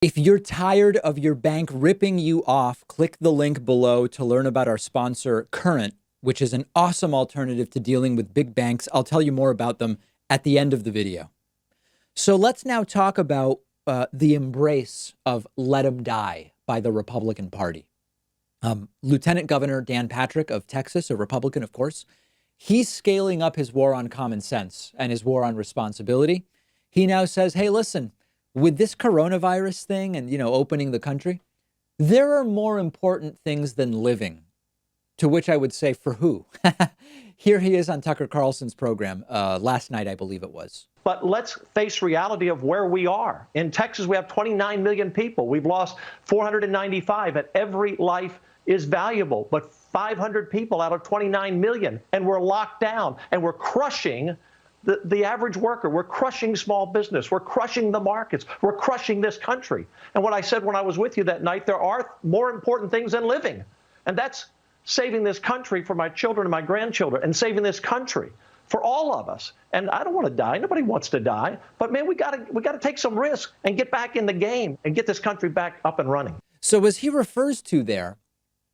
If you're tired of your bank ripping you off, click the link below to learn about our sponsor, Current, which is an awesome alternative to dealing with big banks. I'll tell you more about them at the end of the video. So let's now talk about the embrace of let 'em die by the Republican Party. Lieutenant Governor Dan Patrick of Texas, a Republican, of course, he's scaling up his war on common sense and his war on responsibility. He now says, hey, listen, with this coronavirus thing and, opening the country, there are more important things than living. To which I would say, for who? Here he is on Tucker Carlson's program last night, I believe it was. But let's face reality of where we are. In Texas, we have 29 million people. We've lost 495, and every life is valuable. But 500 people out of 29 million, and we're locked down, and we're crushing the average worker. We're crushing small business. We're crushing the markets. We're crushing this country. And what I said when I was with you that night, there are more important things than living. And that's saving this country for my children and my grandchildren, and saving this country for all of us. And I don't want to die. Nobody wants to die. But man, we got to take some risk and get back in the game and get this country back up and running. So as he refers to there,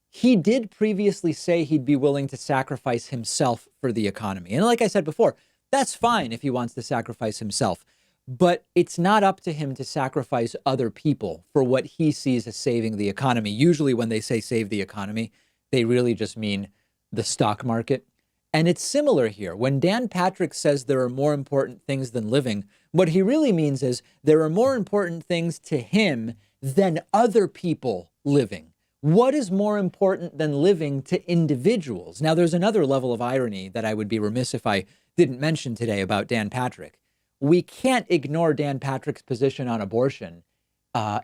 he did previously say he'd be willing to sacrifice himself for the economy. And like I said before, that's fine if he wants to sacrifice himself, but it's not up to him to sacrifice other people for what he sees as saving the economy. Usually when they say save the economy, they really just mean the stock market. And it's similar here. When Dan Patrick says there are more important things than living, what he really means is there are more important things to him than other people living. What is more important than living to individuals? Now, there's another level of irony that I would be remiss if I didn't mention today about Dan Patrick. We can't ignore Dan Patrick's position on abortion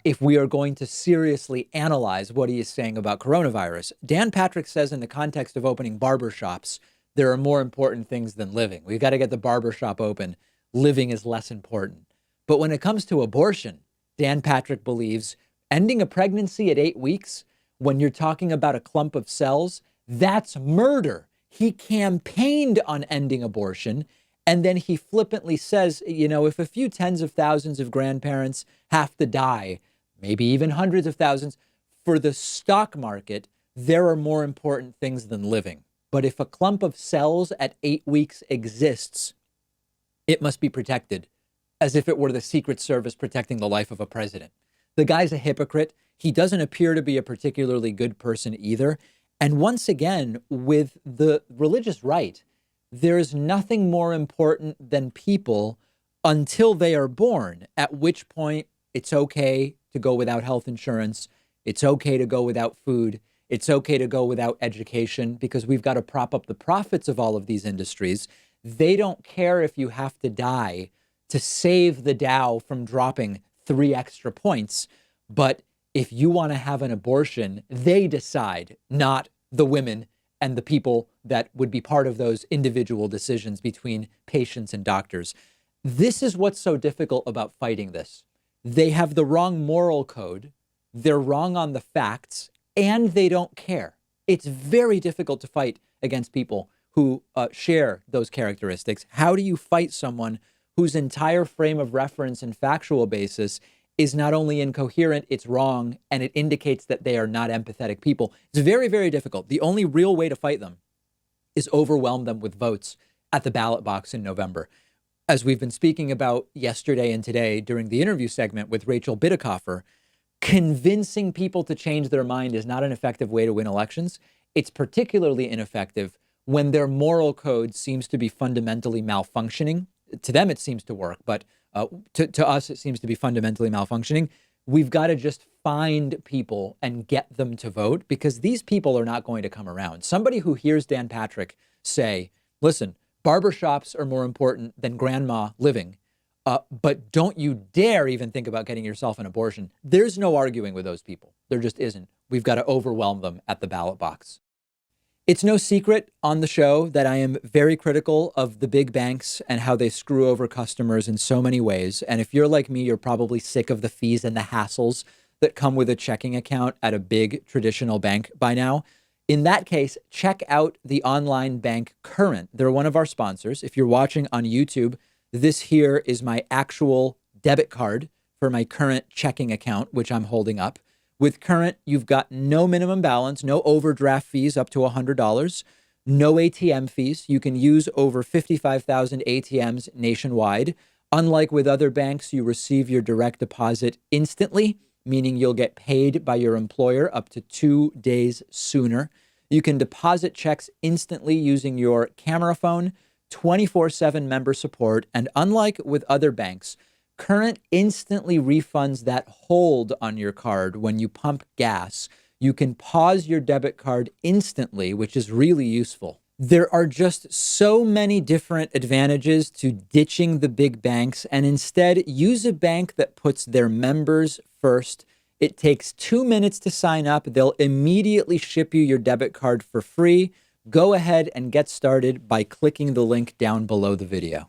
if we are going to seriously analyze what he is saying about coronavirus. Dan Patrick says in the context of opening barbershops, there are more important things than living. We've got to get the barbershop open. Living is less important. But when it comes to abortion, Dan Patrick believes ending a pregnancy at 8 weeks, when you're talking about a clump of cells, that's murder. He campaigned on ending abortion, and then he flippantly says, if a few tens of thousands of grandparents have to die, maybe even hundreds of thousands, for the stock market, there are more important things than living. But if a clump of cells at 8 weeks exists, it must be protected, as if it were the Secret Service protecting the life of a president. The guy's a hypocrite. He doesn't appear to be a particularly good person either. And once again, with the religious right, there is nothing more important than people until they are born, at which point it's okay to go without health insurance. It's okay to go without food. It's okay to go without education, because we've got to prop up the profits of all of these industries. They don't care if you have to die to save the Dow from dropping 3 extra points. But if you want to have an abortion, they decide, not the women and the people that would be part of those individual decisions between patients and doctors. This is what's so difficult about fighting this. They have the wrong moral code. They're wrong on the facts, and they don't care. It's very difficult to fight against people who share those characteristics. How do you fight someone whose entire frame of reference and factual basis is not only incoherent, it's wrong, and it indicates that they are not empathetic people? It's very, very difficult. The only real way to fight them is overwhelm them with votes at the ballot box in November. As we've been speaking about yesterday and today during the interview segment with Rachel Bidikofer, convincing people to change their mind is not an effective way to win elections. It's particularly ineffective when their moral code seems to be fundamentally malfunctioning. To them, it seems to work, but to us, it seems to be fundamentally malfunctioning. We've got to just find people and get them to vote, because these people are not going to come around. Somebody who hears Dan Patrick say, listen, barbershops are more important than grandma living, but don't you dare even think about getting yourself an abortion. There's no arguing with those people. There just isn't. We've got to overwhelm them at the ballot box. It's no secret on the show that I am very critical of the big banks and how they screw over customers in so many ways. And if you're like me, you're probably sick of the fees and the hassles that come with a checking account at a big traditional bank by now. In that case, check out the online bank Current. They're one of our sponsors. If you're watching on YouTube, this here is my actual debit card for my current checking account, which I'm holding up. With Current, you've got no minimum balance, no overdraft fees up to $100, no ATM fees. You can use over 55,000 ATMs nationwide. Unlike with other banks, you receive your direct deposit instantly, meaning you'll get paid by your employer up to 2 days sooner. You can deposit checks instantly using your camera phone, 24/7 member support, and unlike with other banks, Current instantly refunds that hold on your card when you pump gas. You can pause your debit card instantly, which is really useful. There are just so many different advantages to ditching the big banks and instead use a bank that puts their members first. It takes 2 minutes to sign up. They'll immediately ship you your debit card for free. Go ahead and get started by clicking the link down below the video.